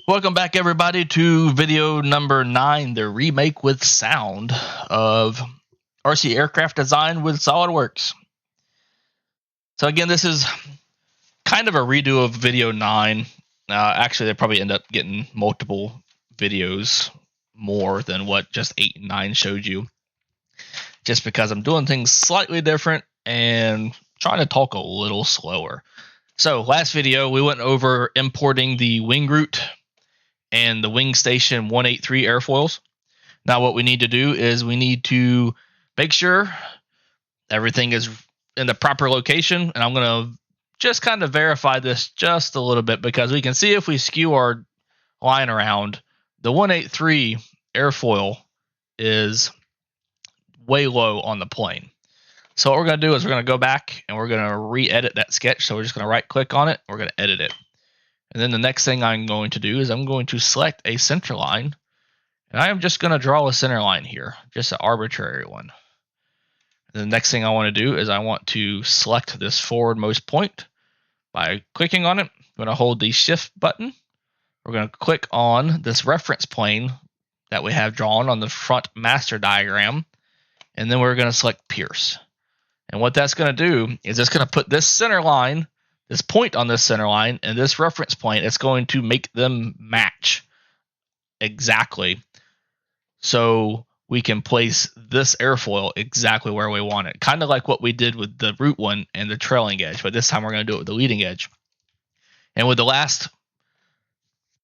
Welcome back, everybody, to video number 9, the remake with sound of RC aircraft design with Solidworks. So again, this is kind of a redo of video 9. Actually, they probably end up getting multiple videos more than what just 8 and 9 showed you, just because I'm doing things slightly different and trying to talk a little slower. So last video, we went over importing the wing root and the wing station 183 airfoils. Now what we need to do is we need to make sure everything is in the proper location, and I'm going to just kind of verify this just a little bit, because we can see if we skew our line around, the 183 airfoil is way low on the plane. So what we're going to do is we're going to go back and we're going to re-edit that sketch. So we're just going to right click on it, we're going to edit it. And then the next thing I'm going to do is I'm going to select a center line, and I am just going to draw a center line here, just an arbitrary one. And the next thing I want to do is I want to select this forwardmost point by clicking on it. I'm going to hold the shift button. We're going to click on this reference plane that we have drawn on the front master diagram, and then we're going to select pierce. And what that's going to do is it's going to put this center line, this point on this center line, and this reference point, it's going to make them match exactly, so we can place this airfoil exactly where we want it. Kind of like what we did with the root one and the trailing edge, but this time we're going to do it with the leading edge. And with the last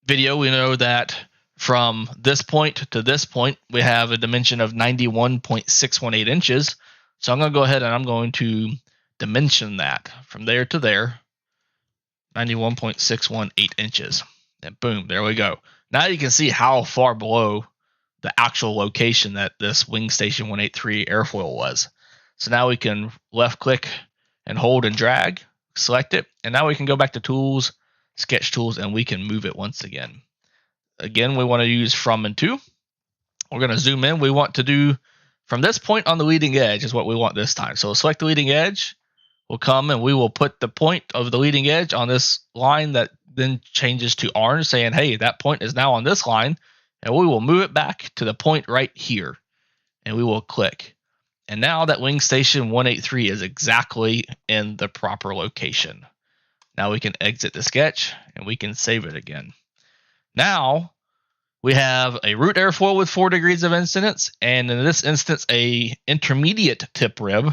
video, we know that from this point to this point, we have a dimension of 91.618 inches. So I'm going to go ahead and I'm going to dimension that from there to there, 91.618 inches. And boom, there we go. Now you can see how far below the actual location that this wing station 183 airfoil was. So now we can left click and hold and drag, select it, and now we can go back to tools, sketch tools, and we can move it once again. Again, we want to use from and to. We're going to zoom in. We want to do from this point on the leading edge is what we want this time. So we'll select the leading edge. We'll come and we will put the point of the leading edge on this line that then changes to orange, saying, hey, that point is now on this line. And we will move it back to the point right here, and we will click. And now that wing station 183 is exactly in the proper location. Now we can exit the sketch and we can save it again. Now we have a root airfoil with 4 degrees of incidence, and in this instance, a intermediate tip rib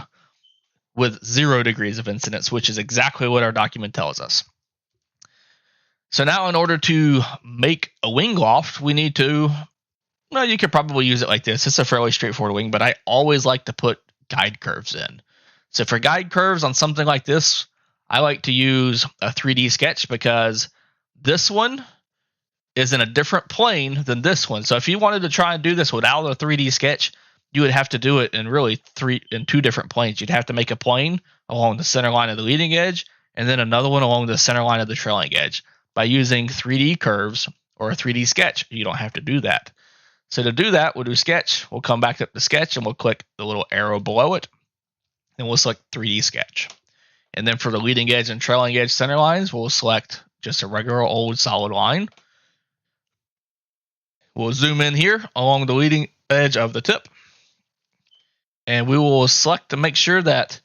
with 0 degrees of incidence, which is exactly what our document tells us. So now in order to make a wing loft, we need to, well, you could probably use it like this. It's a fairly straightforward wing, but I always like to put guide curves in. So for guide curves on something like this, I like to use a 3D sketch, because this one is in a different plane than this one. So if you wanted to try and do this without a 3D sketch, you would have to do it in really 2 different planes. You'd have to make a plane along the center line of the leading edge, and then another one along the center line of the trailing edge. By using 3D curves or a 3D sketch, you don't have to do that. So to do that, we'll do sketch. We'll come back up to sketch and we'll click the little arrow below it, and we'll select 3D sketch. And then for the leading edge and trailing edge center lines, we'll select just a regular old solid line. We'll zoom in here along the leading edge of the tip, and we will select to make sure that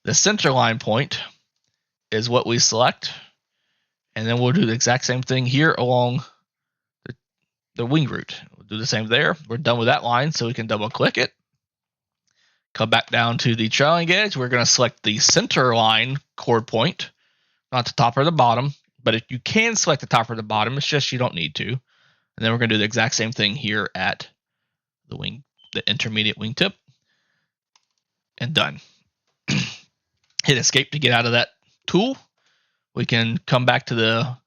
the center line point is what we select. And then we'll do the exact same thing here along the wing root. We'll do the same there. We're done with that line, so we can double click it. Come back down to the trailing edge. We're going to select the center line chord point, not the top or the bottom. But if you can select the top or the bottom, it's just you don't need to. And then we're going to do the exact same thing here at the wing, the intermediate wingtip. And done. Hit escape to get out of that tool. We can come back to the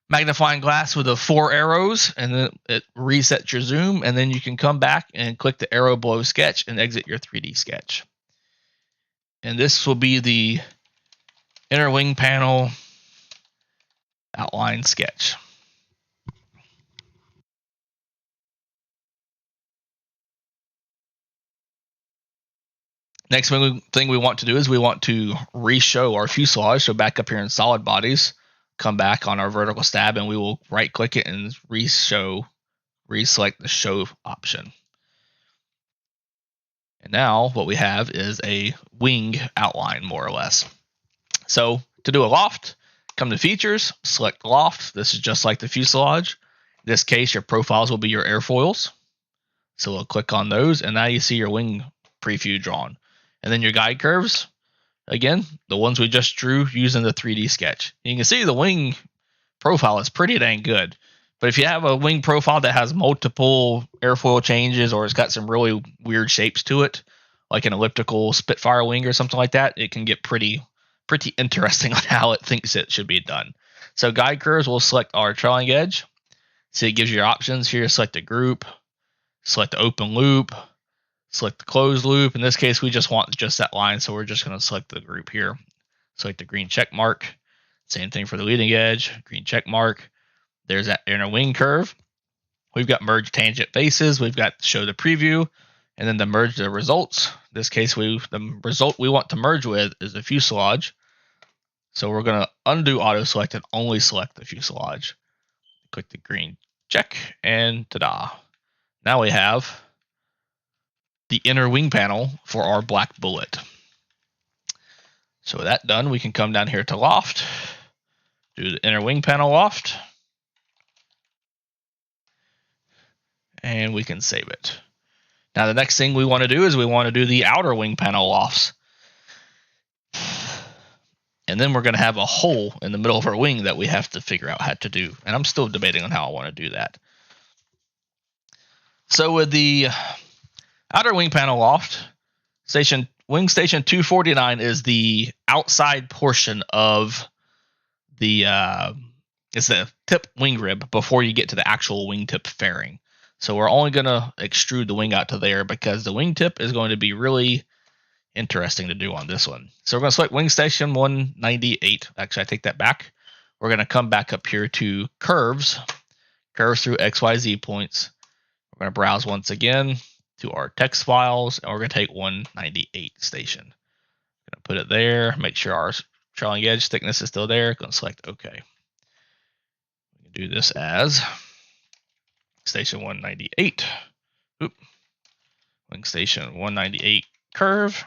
magnifying glass with the 4 arrows, and then it resets your zoom, and then you can come back and click the arrow below sketch and exit your 3D sketch. And this will be the inner wing panel outline sketch. Next thing we want to do is we want to re-show our fuselage. So back up here in solid bodies, come back on our vertical stab and we will right click it and reselect the show option. And now what we have is a wing outline, more or less. So to do a loft, come to features, select loft. This is just like the fuselage. In this case, your profiles will be your airfoils. So we'll click on those, and now you see your wing preview drawn. And then your guide curves, again, the ones we just drew using the 3D sketch. You can see the wing profile is pretty dang good. But if you have a wing profile that has multiple airfoil changes, or it's got some really weird shapes to it, like an elliptical Spitfire wing or something like that, it can get pretty interesting on how it thinks it should be done. So guide curves, we'll select our trailing edge. So it gives you your options here. Select a group, select the open loop, select the closed loop. In this case, we just want just that line, so we're just going to select the group here. Select the green check mark. Same thing for the leading edge, green check mark. There's that inner wing curve. We've got merge tangent faces. We've got show the preview, and then the merge the results. In this case, the result we want to merge with is the fuselage. So we're going to undo auto select and only select the fuselage. Click the green check, and ta-da. Now we have the inner wing panel for our black bullet. So with that done, we can come down here to loft, do the inner wing panel loft, and we can save it. Now the next thing we want to do is we want to do the outer wing panel lofts. And then we're going to have a hole in the middle of our wing that we have to figure out how to do. And I'm still debating on how I want to do that. So with the outer wing panel loft, wing station 249 is the outside portion of the it's the tip wing rib before you get to the actual wingtip fairing. So we're only going to extrude the wing out to there because the wingtip is going to be really interesting to do on this one. So we're going to select wing station 198. Actually, I take that back. We're going to come back up here to curves through XYZ points. We're going to browse once again to our text files, and we're going to take 198 station. Going to put it there, make sure our trailing edge thickness is still there. Going to select OK. We can do this as station 198. Wing station 198 curve.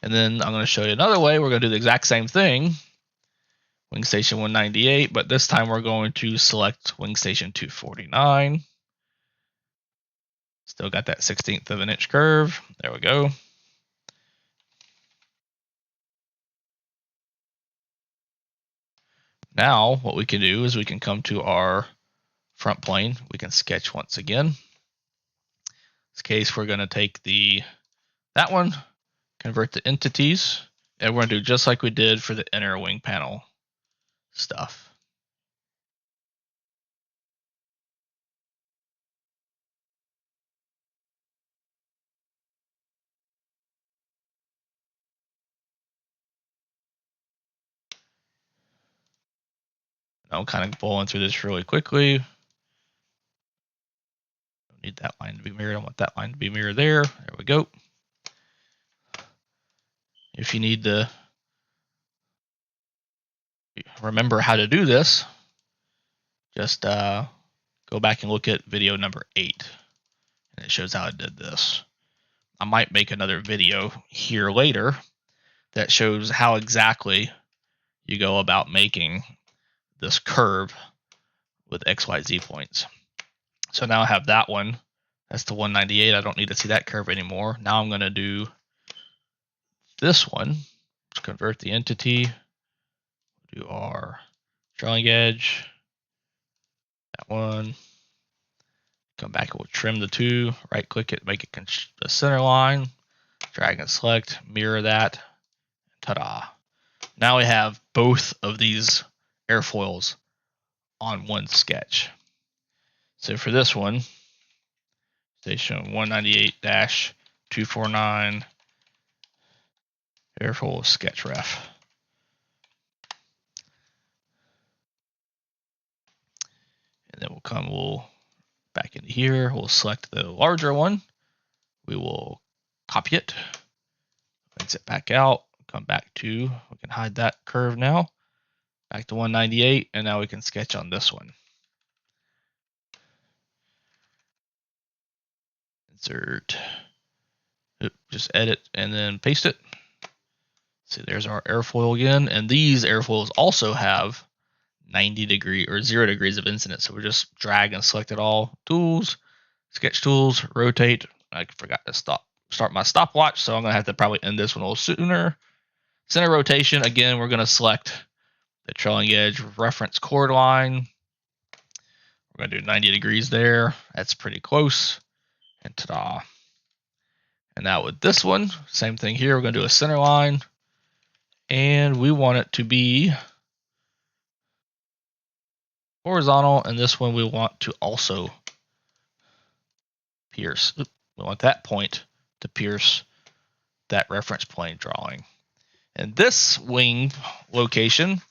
And then I'm going to show you another way. We're going to do the exact same thing. Wing station 198, but this time we're going to select wing station 249. Still got that 1/16 of an inch curve. There we go. Now what we can do is we can come to our front plane. We can sketch once again. In this case, we're going to take that one, convert the entities, and we're going to do just like we did for the inner wing panel stuff. I'm kind of blowing through this really quickly. Don't need that line to be mirrored. I want that line to be mirrored there. There we go. If you need to remember how to do this, just go back and look at video number 8, and it shows how I did this. I might make another video here later that shows how exactly you go about making this curve with XYZ points. So now I have that one. That's the 198. I don't need to see that curve anymore. Now I'm going to do this one. Let's convert the entity. Do our trailing edge. That one. Come back and we'll trim the two. Right click it, make it the center line. Drag and select, mirror that. Ta-da. Now we have both of these airfoils on one sketch. So for this one, station 198-249 airfoil sketch ref. And then we'll back into here. We'll select the larger one. We will copy it, exit back out, come back to, we can hide that curve now. Back to 198, and now we can sketch on this one. Insert, just edit, and then paste it. See, there's our airfoil again, and these airfoils also have 90 degree or 0 degrees of incidence. So we just drag and select it all. Tools, sketch tools, rotate. I forgot to start my stopwatch, so I'm gonna have to probably end this one a little sooner. Center rotation, again, we're gonna select the trailing edge reference chord line. We're gonna do 90 degrees there. That's pretty close. And ta-da. And now with this one, same thing here. We're gonna do a center line, and we want it to be horizontal, and this one we want to also pierce. We want that point to pierce that reference plane drawing. And this wing location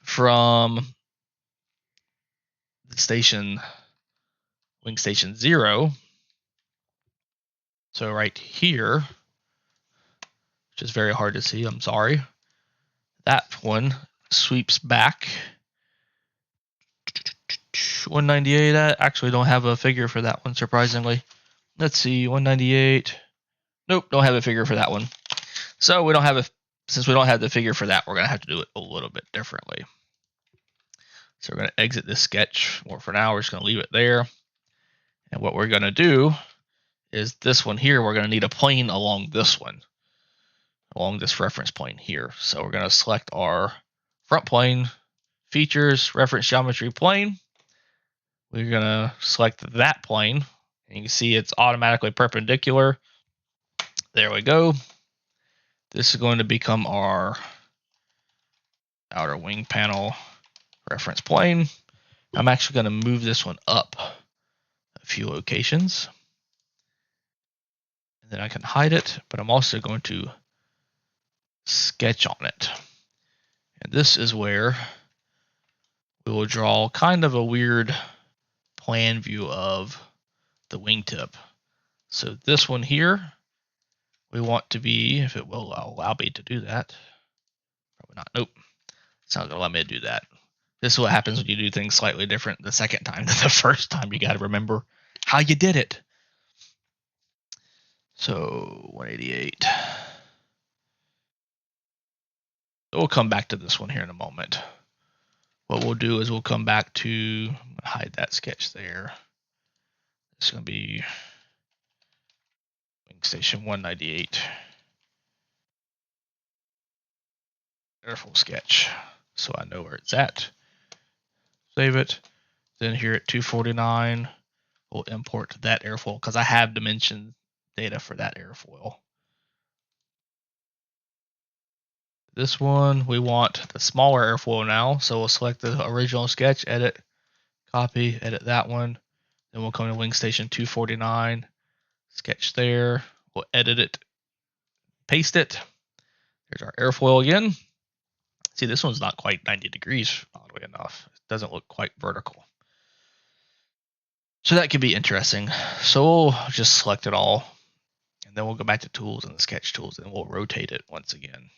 from the station, wing station 0, so right here, which is very hard to see, I'm sorry, that one sweeps back 198. I actually don't have a figure for that one, surprisingly. Let's see, 198. Nope, don't have a figure for that one. So we don't have a, since we don't have the figure for that, we're going to have to do it a little bit differently. So we're going to exit this sketch, or for now, we're just going to leave it there. And what we're going to do is this one here, we're going to need a plane along this one, along this reference plane here. So we're going to select our front plane, features, reference geometry plane. We're going to select that plane, and you can see it's automatically perpendicular. There we go. This is going to become our outer wing panel reference plane. I'm actually going to move this one up a few locations, and then I can hide it, but I'm also going to sketch on it. And this is where we will draw kind of a weird plan view of the wingtip. So this one here, we want to be, if it will allow me to do that, probably not, nope, it's not gonna allow me to do that. This is what happens when you do things slightly different the second time than the first time. You got to remember how you did it. So 188. We'll come back to this one here in a moment. What we'll do is we'll come back to, hide that sketch there. It's going to be wing station 198. Airfoil sketch, so I know where it's at. Save it. Then here at 249, we'll import that airfoil because I have dimension data for that airfoil. This one, we want the smaller airfoil now, so we'll select the original sketch, edit, copy, edit that one. Then we'll come to wing station 249, sketch there. We'll edit it, paste it. There's our airfoil again. See, this one's not quite 90 degrees, oddly enough. It doesn't look quite vertical. So that could be interesting. So we'll just select it all, and then we'll go back to tools and the sketch tools, and we'll rotate it once again.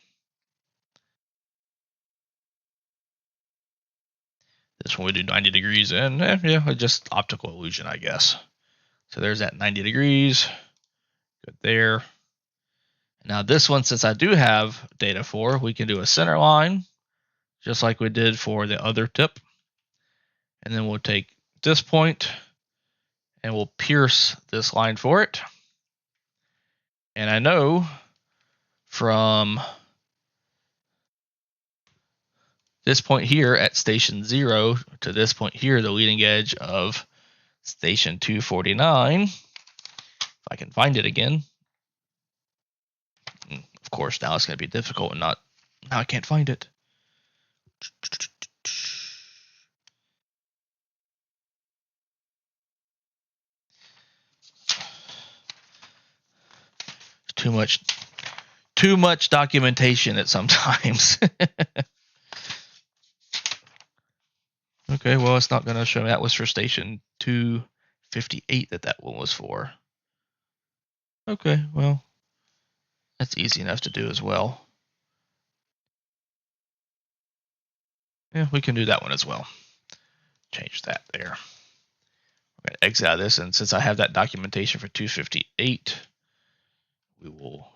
This one we do 90 degrees, and yeah, just optical illusion, I guess. So there's that 90 degrees. Good there. Now this one, since I do have data for, we can do a center line, just like we did for the other tip. And then we'll take this point, and we'll pierce this line for it. And I know from this point here at station 0 to this point here, the leading edge of station 249, if I can find it again. Of course, now it's going to be difficult and now I can't find it. Too much documentation at sometimes. Okay, well, it's not going to show me. That was for station 258 that one was for. Okay, well, that's easy enough to do as well. Yeah, we can do that one as well. Change that there. I'm going to exit out of this, and since I have that documentation for 258, we will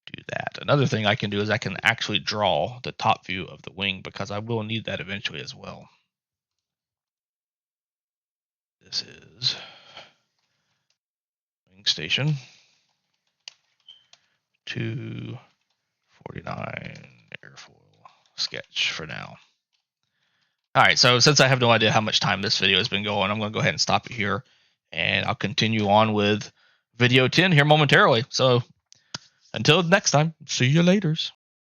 do that. Another thing I can do is I can actually draw the top view of the wing, because I will need that eventually as well. This is wing station 249 airfoil sketch for now. All right, so since I have no idea how much time this video has been going, I'm going to go ahead and stop it here, and I'll continue on with video 10 here momentarily. So until next time, see you later.